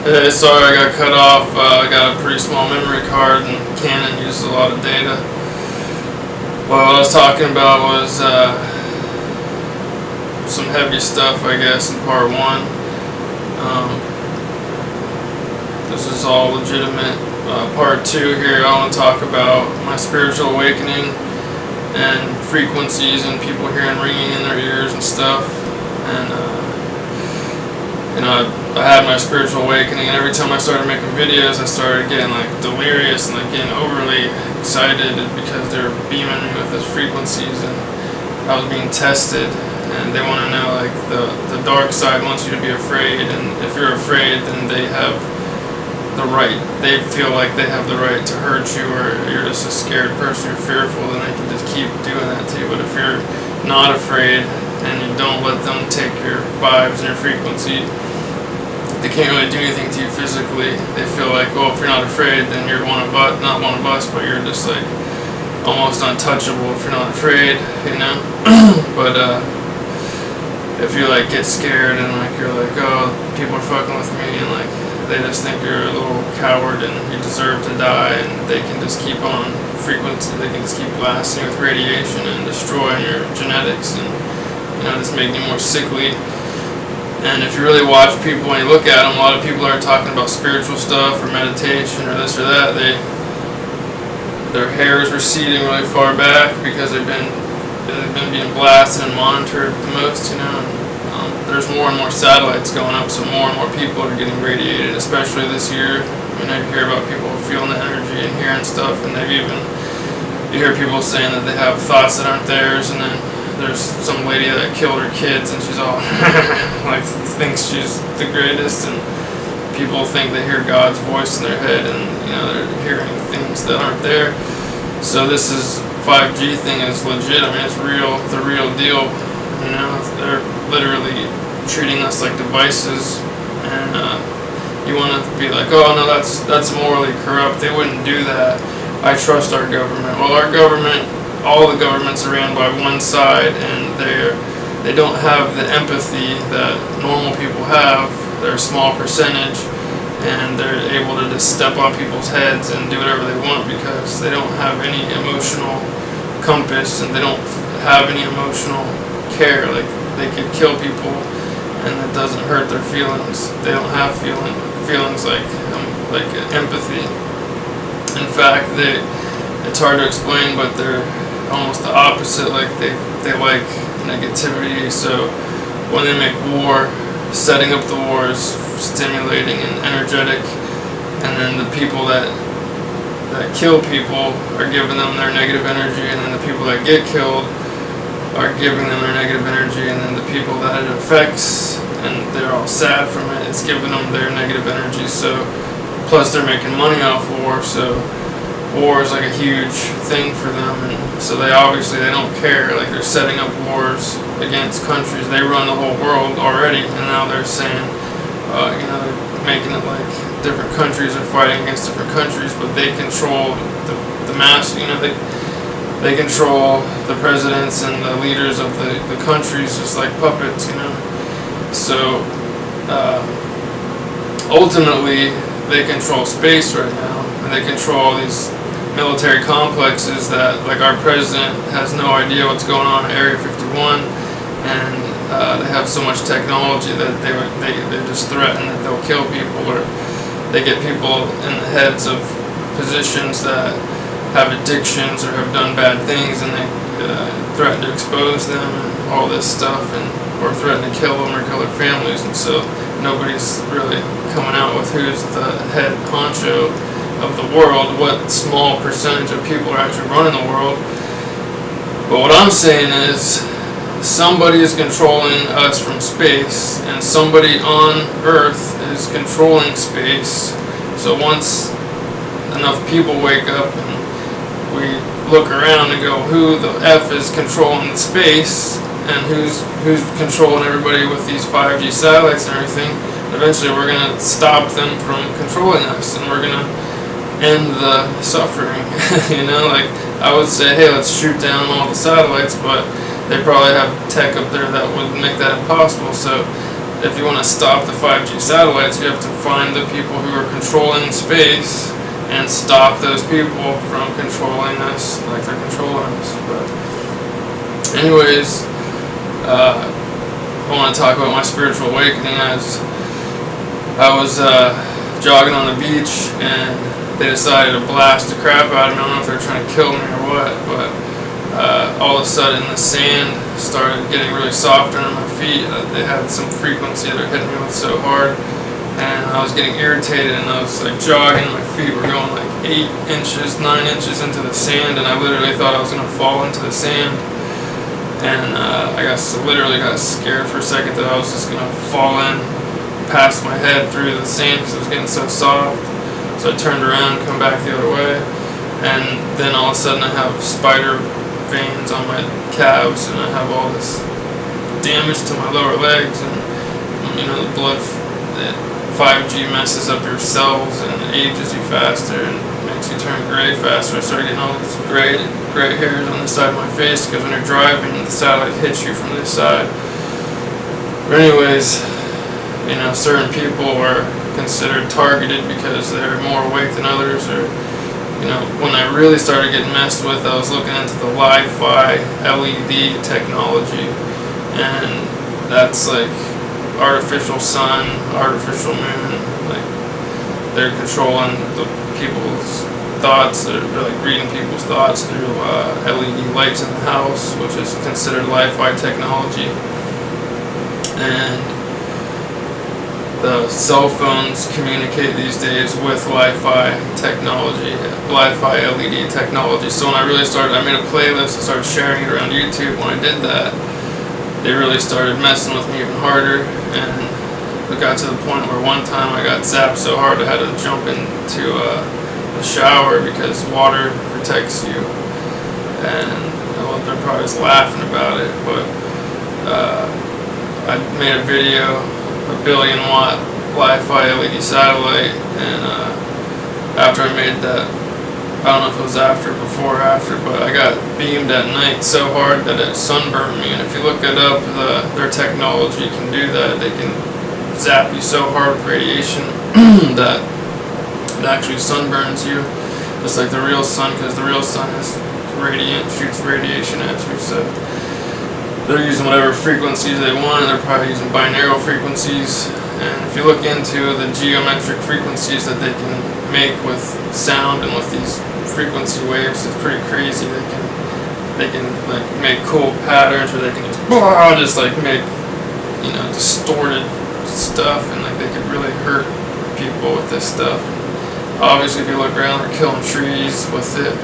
Hey, sorry I got cut off. I got a pretty small memory card and Canon uses a lot of data. Well, what I was talking about was some heavy stuff, I guess, in part one. This is all legitimate. Part two here, I want to talk about my spiritual awakening and frequencies and people hearing ringing in their ears and stuff. And I had my spiritual awakening, and every time I started making videos, I started getting like delirious and like getting overly excited because they were beaming me with those frequencies, and I was being tested. And they want to know, like, the dark side wants you to be afraid, and if you're afraid, then they have the right. They feel like they have the right to hurt you, or you're just a scared person, you're fearful, then they can just keep doing that to you. But if you're not afraid and you don't let them take your vibes and your frequency, they can't really do anything to you physically. They feel like, well, if you're not afraid, then you're one of us, not one of us, but you're just like almost untouchable if you're not afraid, you know. But if you like get scared and like you're like, oh, people are fucking with me, and like they just think you're a little coward and you deserve to die, and they can just keep on frequency, they can just keep blasting you with radiation and destroying your genetics, and just making you more sickly. And if you really watch people and you look at them, a lot of people are talking about spiritual stuff or meditation or this or that. Their hair is receding really far back because they've been being blasted and monitored the most, And there's more and more satellites going up, so more and more people are getting radiated, especially this year. You hear about people feeling the energy and hearing stuff, and you hear people saying that they have thoughts that aren't theirs, and then there's some lady that killed her kids and she's all like thinks she's the greatest, and people think they hear God's voice in their head, and they're hearing things that aren't there. So this is 5G thing is legit. I mean, it's real, the real deal. They're literally treating us like devices, and you want to be like, oh no, that's morally corrupt. They wouldn't do that. I trust our government. Well, our government, all the governments are ran by one side, and they don't have the empathy that normal people have. They're a small percentage, and they're able to just step on people's heads and do whatever they want because they don't have any emotional compass, and they don't have any emotional care. Like, they could kill people and it doesn't hurt their feelings. They don't have feelings like empathy. In fact, it's hard to explain, but they're almost the opposite. Like, they like negativity. So when they make war, setting up the war is stimulating and energetic, and then the people that kill people are giving them their negative energy, and then the people that get killed are giving them their negative energy, and then the people that it affects and they're all sad from it, it's giving them their negative energy. So plus they're making money off war, so war is like a huge thing for them, and so they don't care. Like, they're setting up wars against countries. They run the whole world already, and now they're saying they're making it like different countries are fighting against different countries, but they control the mass. They control the presidents and the leaders of the countries just like puppets. So ultimately they control space right now, and they control these military complexes that, like, our president has no idea what's going on in Area 51, and they have so much technology that they just threaten that they'll kill people, or they get people in the heads of positions that have addictions or have done bad things, and they threaten to expose them and all this stuff, or threaten to kill them or kill their families. And so nobody's really coming out with who's the head honcho of the world, what small percentage of people are actually running the world. But what I'm saying is, somebody is controlling us from space, and somebody on Earth is controlling space. So once enough people wake up and we look around and go, who the F is controlling the space, and who's controlling everybody with these 5G satellites and everything, eventually we're going to stop them from controlling us, and we're going to end the suffering. Like, I would say, hey, let's shoot down all the satellites, but they probably have tech up there that would make that impossible. So if you want to stop the 5G satellites, you have to find the people who are controlling space and stop those people from controlling us like they're controlling us. But anyways, I want to talk about my spiritual awakening. As I was jogging on the beach, and they decided to blast the crap out of me. I don't know if they're trying to kill me or what, but all of a sudden the sand started getting really soft under my feet. They had some frequency that hit me with so hard, and I was getting irritated, and I was like jogging, my feet were going like 8 inches, 9 inches into the sand, and I literally thought I was going to fall into the sand. And I literally got scared for a second that I was just going to fall in past my head through the sand because it was getting so soft. So I turned around and come back the other way, and then all of a sudden I have spider veins on my calves, and I have all this damage to my lower legs, and the blood, that 5G messes up your cells and ages you faster and makes you turn gray faster. I started getting all these gray hairs on the side of my face because when you're driving, the satellite hits you from this side. But anyways, certain people are considered targeted because they're more awake than others, or when I really started getting messed with, I was looking into the Wi-Fi LED technology, and that's like artificial sun, artificial moon. Like, they're controlling the people's thoughts. They're like reading people's thoughts through LED lights in the house, which is considered Wi-Fi technology. And the cell phones communicate these days with Wi-Fi technology, Wi-Fi LED technology. So when I made a playlist and started sharing it around YouTube. When I did that, they really started messing with me even harder, and it got to the point where one time I got zapped so hard I had to jump into the shower because water protects you. And they're probably just laughing about it, but I made a video, a 1 billion watt Wi-Fi LED satellite, and after I made that, I don't know if it was before or after, but I got beamed at night so hard that it sunburned me. And if you look it up, their technology can do that. They can zap you so hard with radiation that it actually sunburns you, just like the real sun, because the real sun is radiant, shoots radiation at you. So they're using whatever frequencies they want. They're probably using binaural frequencies. And if you look into the geometric frequencies that they can make with sound and with these frequency waves, it's pretty crazy. They can like make cool patterns where they can just like make distorted stuff, and like they could really hurt people with this stuff. Obviously, if you look around, they're killing trees with it.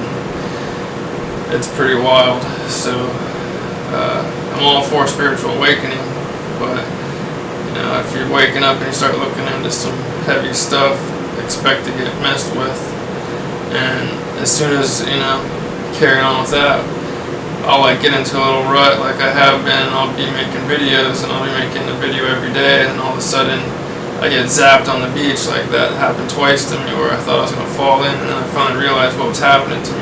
It's pretty wild. So I'm all for spiritual awakening, but if you're waking up and you start looking into some heavy stuff, expect to get messed with. And as soon as carrying on with that, I'll get into a little rut like I have been. I'll be making videos, and I'll be making a video every day, and all of a sudden I get zapped on the beach. Like, that happened twice to me, where I thought I was going to fall in, and then I finally realized what was happening to me.